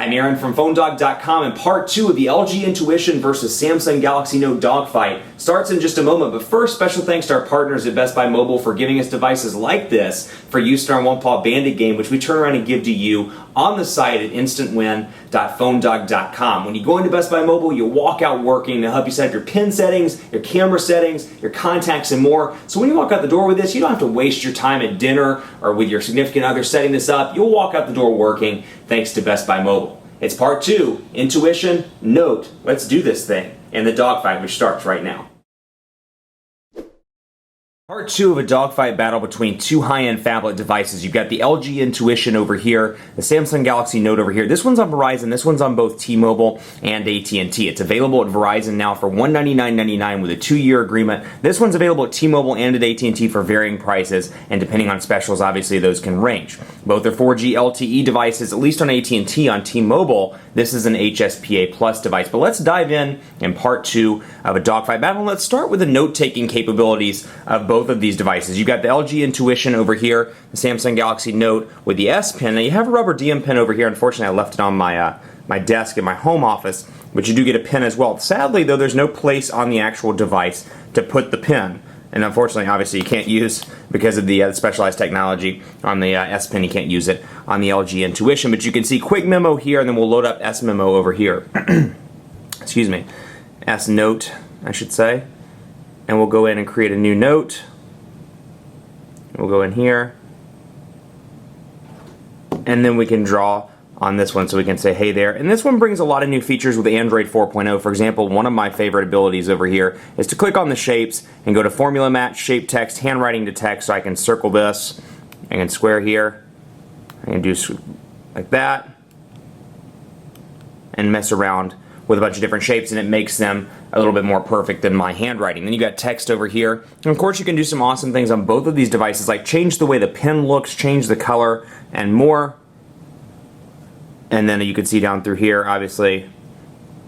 I'm Aaron from PhoneDog.com, and part 2 of the LG Intuition versus Samsung Galaxy Note dogfight starts in just a moment. But first, special thanks to our partners at Best Buy Mobile for giving us devices like this for use in our One Paw Bandit game, which we turn around and give to you on the site at instantwin.phonedog.com. When you go into Best Buy Mobile, you walk out working. They'll help you set up your pin settings, your camera settings, your contacts, and more. So when you walk out the door with this, you don't have to waste your time at dinner or with your significant other setting this up. You'll walk out the door working thanks to Best Buy Mobile. It's part 2, Intuition, Note. Let's do this thing. And the dogfight, which starts right now. Part 2 of a dogfight battle between two high-end phablet devices. You've got the LG Intuition over here, the Samsung Galaxy Note over here. This one's on Verizon, this one's on both T-Mobile and AT&T. It's available at Verizon now for $199.99 with a 2-year agreement. This one's available at T-Mobile and at AT&T for varying prices, and depending on specials, obviously those can range. Both are 4G LTE devices, at least on AT&T. On T-Mobile, this is an HSPA Plus device. But let's dive in part 2 of a dogfight battle. Let's start with the note-taking capabilities of both of these devices. You've got the LG Intuition over here, the Samsung Galaxy Note with the S Pen. Now you have a rubber DM pen over here. Unfortunately, I left it on my desk in my home office, but you do get a pen as well. Sadly, though, there's no place on the actual device to put the pen. And unfortunately, obviously, you can't use, because of the specialized technology on the S Pen, you can't use it on the LG Intuition. But you can see Quick Memo here, and then we'll load up S Memo over here. Excuse me. S Note, I should say. And we'll go in and create a new note. We'll go in here. And then we can draw on this one, so we can say hey there. And this one brings a lot of new features with Android 4.0. For example, one of my favorite abilities over here is to click on the shapes and go to Formula Match, Shape Text, Handwriting to Text. So I can circle this, I can square here, I can do like that, and mess around with a bunch of different shapes, and it makes them a little bit more perfect than my handwriting. Then you got text over here. And of course you can do some awesome things on both of these devices, like change the way the pen looks, change the color, and more. And then you can see down through here, obviously,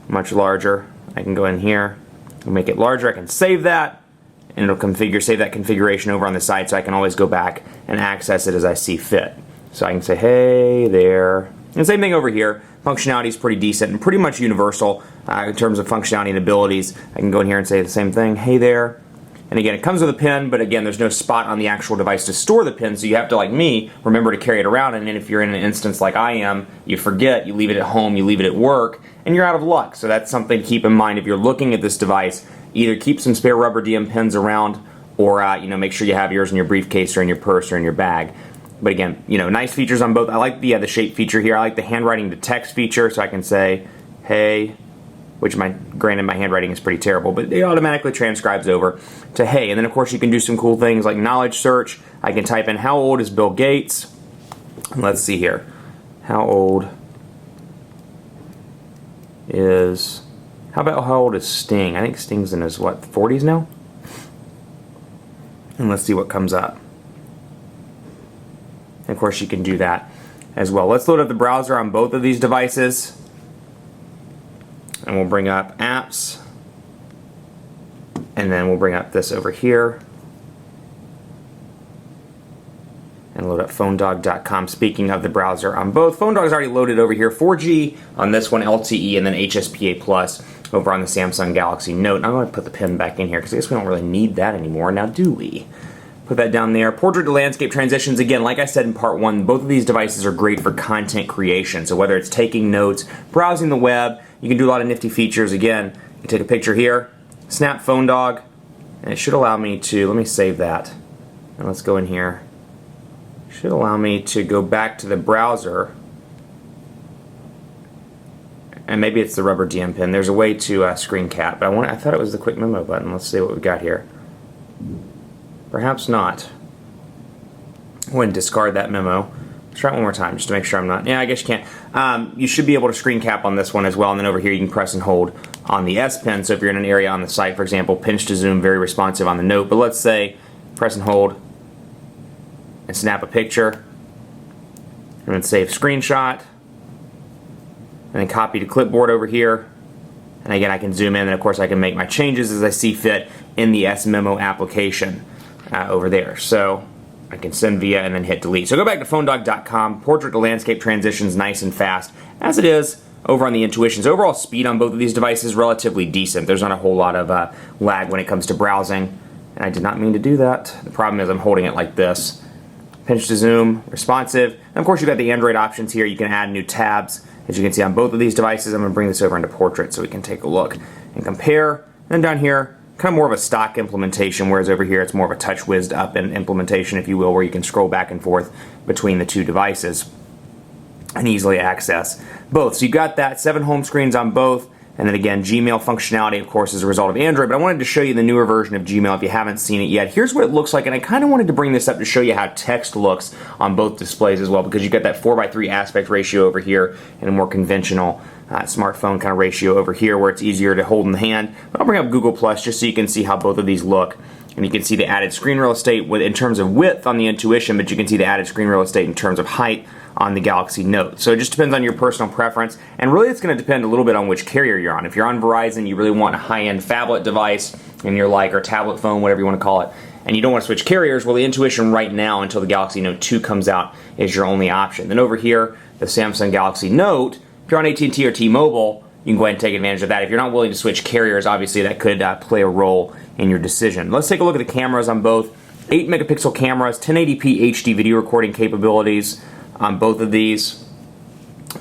much larger. I can go in here and make it larger. I can save that, and it'll save that configuration over on the side, so I can always go back and access it as I see fit. So I can say, hey there. And same thing over here. Functionality is pretty decent and pretty much universal in terms of functionality and abilities. I can go in here and say the same thing, hey there. And again, it comes with a pen, but again, there's no spot on the actual device to store the pen, so you have to, like me, remember to carry it around. And then if you're in an instance like I am, you forget, you leave it at home, you leave it at work, and you're out of luck. So that's something to keep in mind if you're looking at this device. Either keep some spare rubber DM pens around, or make sure you have yours in your briefcase or in your purse or in your bag. But again, nice features on both. I like the shape feature here. I like the handwriting to text feature, so I can say, hey, which granted my handwriting is pretty terrible, but it automatically transcribes over to hey. And then of course you can do some cool things like knowledge search. I can type in how old is Bill Gates. Let's see here. How old is Sting? I think Sting's in his, what, 40s now? And let's see what comes up. And of course you can do that as well. Let's load up the browser on both of these devices. And we'll bring up apps. And then we'll bring up this over here. And load up PhoneDog.com. Speaking of the browser on both, PhoneDog's already loaded over here. 4G on this one, LTE, and then HSPA Plus over on the Samsung Galaxy Note. I'm going to put the pen back in here because I guess we don't really need that anymore, now do we? Put that down there. Portrait to landscape transitions. Again, like I said in part 1, both of these devices are great for content creation. So whether it's taking notes, browsing the web, you can do a lot of nifty features. Again, you can take a picture here, snap Phone Dog, and it should allow me to, let me save that. And let's go in here. It should allow me to go back to the browser. And maybe it's the rubber DM pen. There's a way to screen cap, but I thought it was the quick memo button. Let's see what we got here. Perhaps not. I wouldn't discard that memo. Let's try it one more time just to make sure I'm not. Yeah, I guess you can't. You should be able to screen cap on this one as well, and then over here you can press and hold on the S Pen. So if you're in an area on the site, for example, pinch to zoom, very responsive on the Note. But let's say press and hold and snap a picture, and then save screenshot, and then copy to clipboard over here. And again, I can zoom in, and of course I can make my changes as I see fit in the S Memo application over there. So I can send via and then hit delete. So go back to phonedog.com. Portrait to landscape transitions nice and fast, as it is over on the Intuitions. Overall speed on both of these devices relatively decent. There's not a whole lot of lag when it comes to browsing, and I did not mean to do that. The problem is I'm holding it like this. Pinch to zoom, responsive. And of course you've got the Android options here. You can add new tabs, as you can see on both of these devices. I'm going to bring this over into portrait so we can take a look and compare. And then down here, kind of more of a stock implementation, whereas over here it's more of a TouchWiz up in implementation, if you will, where you can scroll back and forth between the two devices and easily access both. So you've got that, 7 home screens on both, and then again, Gmail functionality, of course, is a result of Android, but I wanted to show you the newer version of Gmail if you haven't seen it yet. Here's what it looks like, and I kind of wanted to bring this up to show you how text looks on both displays as well, because you've got that 4:3 aspect ratio over here and a more conventional smartphone kind of ratio over here where it's easier to hold in the hand. But I'll bring up Google Plus just so you can see how both of these look. And you can see the added screen real estate in terms of width on the Intuition, but you can see the added screen real estate in terms of height on the Galaxy Note. So it just depends on your personal preference, and really it's going to depend a little bit on which carrier you're on. If you're on Verizon, you really want a high-end phablet device, and you're like, or tablet phone, whatever you want to call it, and you don't want to switch carriers, well, the Intuition right now, until the Galaxy Note 2 comes out, is your only option. Then over here, the Samsung Galaxy Note, if you're on AT&T or T-Mobile, you can go ahead and take advantage of that. If you're not willing to switch carriers, obviously that could play a role in your decision. Let's take a look at the cameras on both. 8 megapixel cameras, 1080p HD video recording capabilities on both of these.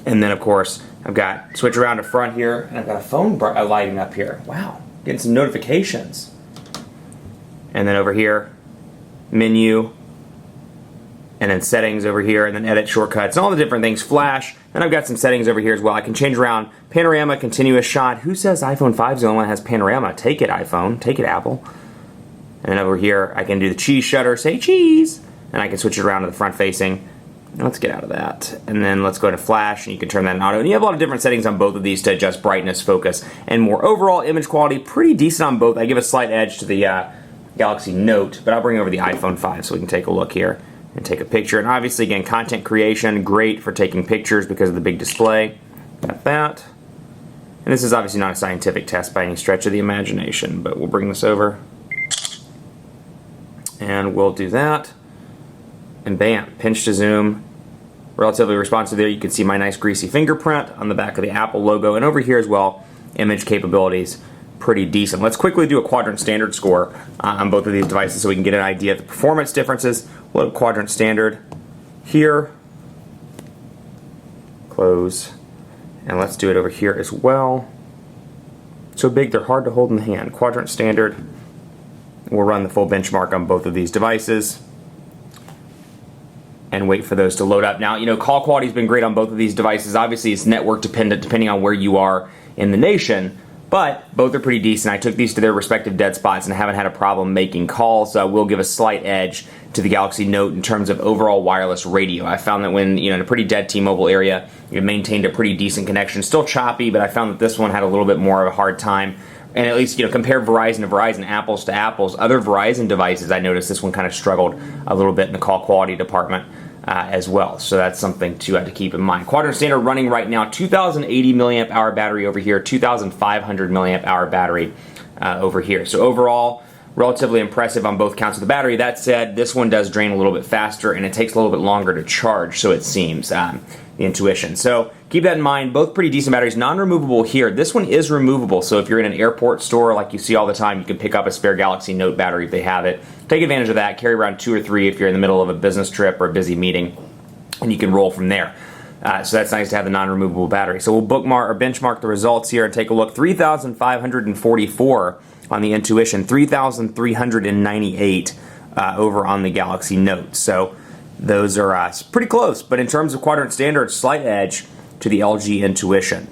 And then of course, I've got switch around to front here, and I've got a phone lighting up here. Wow, getting some notifications. And then over here, menu, and then settings over here, and then edit shortcuts, and all the different things, flash, and I've got some settings over here as well. I can change around panorama, continuous shot. Who says iPhone 5 is the only one that has panorama? Take it, iPhone. Take it, Apple. And then over here, I can do the cheese shutter, say cheese, and I can switch it around to the front facing. Let's get out of that. And then let's go to flash, and you can turn that in auto. And you have a lot of different settings on both of these to adjust brightness, focus, and more. Overall image quality, pretty decent on both. I give a slight edge to the Galaxy Note, but I'll bring over the iPhone 5 so we can take a look here and take a picture. And obviously, again, content creation, great for taking pictures because of the big display. Got that. And this is obviously not a scientific test by any stretch of the imagination, but we'll bring this over. And we'll do that. And bam, pinch to zoom. Relatively responsive there. You can see my nice greasy fingerprint on the back of the Apple logo. And over here as well, image capabilities, pretty decent. Let's quickly do a quadrant standard score on both of these devices so we can get an idea of the performance differences. Load quadrant standard here. Close. And let's do it over here as well. So big they're hard to hold in the hand. Quadrant standard. We'll run the full benchmark on both of these devices and wait for those to load up. Now, you know, call quality's been great on both of these devices. Obviously, it's network dependent depending on where you are in the nation, but both are pretty decent. I took these to their respective dead spots and haven't had a problem making calls. We'll give a slight edge to the Galaxy Note in terms of overall wireless radio. I found that when, you know, in a pretty dead T-Mobile area, it maintained a pretty decent connection. Still choppy, but I found that this one had a little bit more of a hard time. And at least, you know, compare Verizon to Verizon, apples to apples. Other Verizon devices, I noticed this one kind of struggled a little bit in the call quality department as well. So that's something to keep in mind. Quadrant standard running right now, 2,080 milliamp hour battery over here, 2,500 milliamp hour battery over here. So overall, relatively impressive on both counts of the battery. That said, this one does drain a little bit faster, and it takes a little bit longer to charge, so it seems, the Intuition. So keep that in mind. Both pretty decent batteries. Non-removable here. This one is removable, so if you're in an airport store like you see all the time, you can pick up a spare Galaxy Note battery if they have it. Take advantage of that. Carry around 2 or 3 if you're in the middle of a business trip or a busy meeting, and you can roll from there. So that's nice to have the non-removable battery. So we'll bookmark or benchmark the results here and take a look. 3,544 on the Intuition, 3,398 over on the Galaxy Note. So those are pretty close, but in terms of quadrant standard, slight edge to the LG Intuition.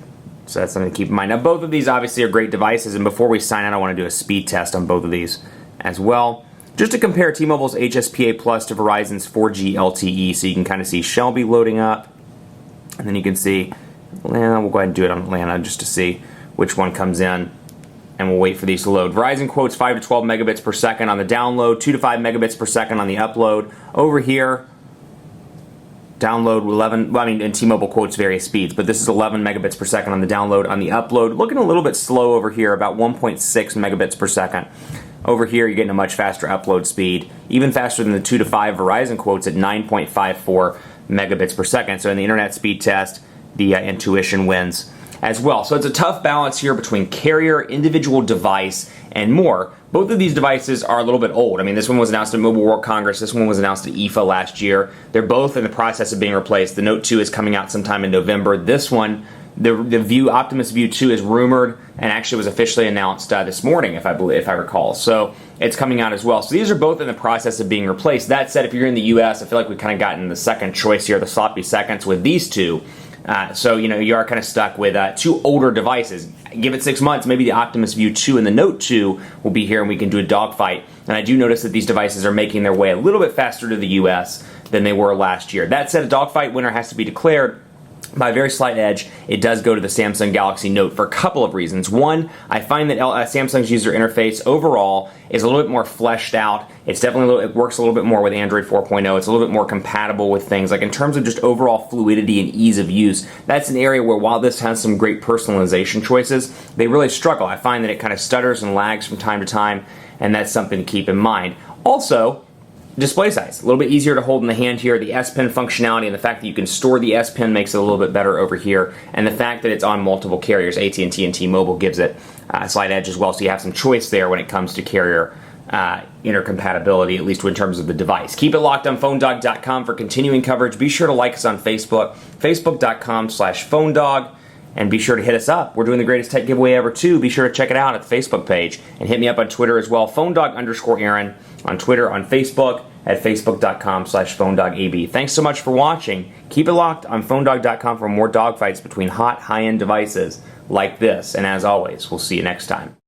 So that's something to keep in mind. Now, both of these obviously are great devices, and before we sign out, I want to do a speed test on both of these as well. Just to compare T-Mobile's HSPA Plus to Verizon's 4G LTE, so you can kind of see Shelby loading up, and then you can see Atlanta. We'll go ahead and do it on Atlanta just to see which one comes in, and we'll wait for these to load. Verizon quotes 5 to 12 megabits per second on the download, 2 to 5 megabits per second on the upload. Over here, download 11, well, I mean, and T-Mobile quotes various speeds, but this is 11 megabits per second on the download. On the upload, looking a little bit slow over here, about 1.6 megabits per second Over here, you're getting a much faster upload speed, even faster than the 2 to 5 Verizon quotes at 9.54 megabits per second. So in the internet speed test, the Intuition wins as well. So it's a tough balance here between carrier, individual device, and more. Both of these devices are a little bit old. I mean, this one was announced at Mobile World Congress. This one was announced at IFA last year. They're both in the process of being replaced. The Note 2 is coming out sometime in November. This one, the Optimus View 2 is rumored and actually was officially announced this morning, if I recall. So it's coming out as well. So these are both in the process of being replaced. That said, if you're in the US, I feel like we've kind of gotten the second choice here, the sloppy seconds with these two. So, you know, you are kind of stuck with two older devices. Give it 6 months, maybe the Optimus View 2 and the Note 2 will be here and we can do a dogfight. And I do notice that these devices are making their way a little bit faster to the US than they were last year. That said, a dogfight winner has to be declared. By a very slight edge, it does go to the Samsung Galaxy Note for a couple of reasons. One, I find that Samsung's user interface overall is a little bit more fleshed out. It's definitely it works a little bit more with Android 4.0. It's a little bit more compatible with things. Like in terms of just overall fluidity and ease of use, that's an area where while this has some great personalization choices, they really struggle. I find that it kind of stutters and lags from time to time, and that's something to keep in mind. Also, display size, a little bit easier to hold in the hand here. The S Pen functionality and the fact that you can store the S Pen makes it a little bit better over here. And the fact that it's on multiple carriers, AT&T and T-Mobile, gives it a slight edge as well. So you have some choice there when it comes to carrier intercompatibility, at least in terms of the device. Keep it locked on PhoneDog.com for continuing coverage. Be sure to like us on Facebook, Facebook.com/PhoneDog. And be sure to hit us up. We're doing the greatest tech giveaway ever too. Be sure to check it out at the Facebook page. And hit me up on Twitter as well. PhoneDog_Aaron on Twitter, on Facebook, at Facebook.com/PhoneDogAB. Thanks so much for watching. Keep it locked on PhoneDog.com for more dogfights between hot, high-end devices like this. And as always, we'll see you next time.